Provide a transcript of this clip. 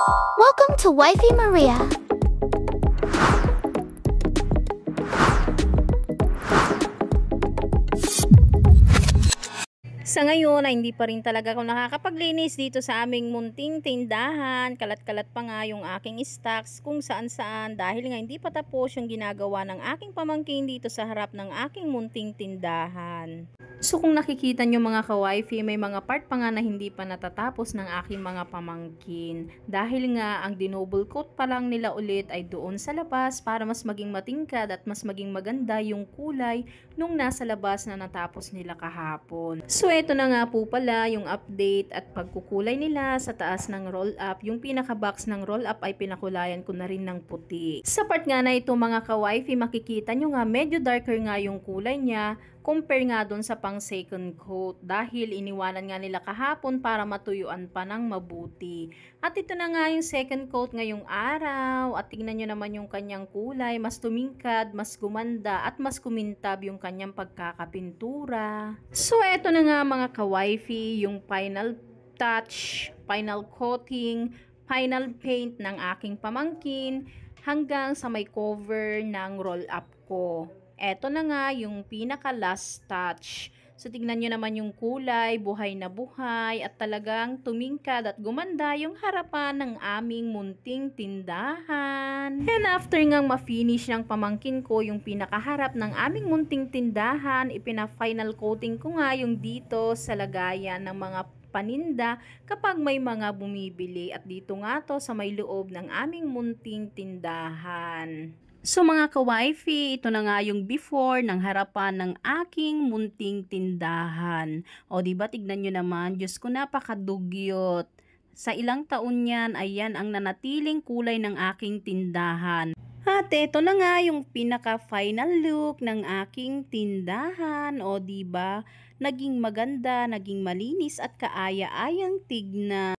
Welcome to Wifey Maria. Sa ngayon ay hindi pa rin talaga ako nakakapaglinis dito sa aming munting tindahan. Kalat-kalat pa nga yung aking stocks kung saan-saan dahil nga hindi pa tapos yung ginagawa ng aking pamangkin dito sa harap ng aking munting tindahan. So kung nakikita nyo mga ka-wifey, may mga part pa nga na hindi pa natatapos ng aking mga pamangkin. Dahil nga ang dinouble coat pa lang nila ulit ay doon sa labas para mas maging matingkad at mas maging maganda yung kulay nung nasa labas na natapos nila kahapon. So ito na nga po pala yung update at pagkukulay nila sa taas ng roll-up. Yung pinaka-box ng roll-up ay pinakulayan ko na rin ng puti. Sa part nga na ito mga ka-wifey, makikita nyo nga medyo darker nga yung kulay niya compare nga doon sa pang second coat dahil iniwanan nga nila kahapon para matuyuan pa ng mabuti. At ito na nga yung second coat ngayong araw at tingnan nyo naman yung kanyang kulay, mas tumingkad, mas gumanda at mas kumintab yung kanyang pagkakapintura. So eto na nga mga ka-wifey, yung final touch, final coating, final paint ng aking pamangkin hanggang sa may cover ng roll-up ko. Eto na nga yung pinaka last touch. So tignan nyo naman yung kulay, buhay na buhay at talagang tumingkad at gumanda yung harapan ng aming munting tindahan. And after ngang ma-finish ng pamangkin ko yung pinakaharap ng aming munting tindahan, ipina-final coating ko nga yung dito sa lagayan ng mga paninda kapag may mga bumibili at dito nga to sa may loob ng aming munting tindahan. So mga ka-wifey, ito na nga yung before ng harapan ng aking munting tindahan. O diba tignan nyo naman, Diyos ko napakadugyot. Sa ilang taon yan, ayan ang nanatiling kulay ng aking tindahan. At ito na nga yung pinaka-final look ng aking tindahan. O diba, naging maganda, naging malinis at kaaya-ayang tignan.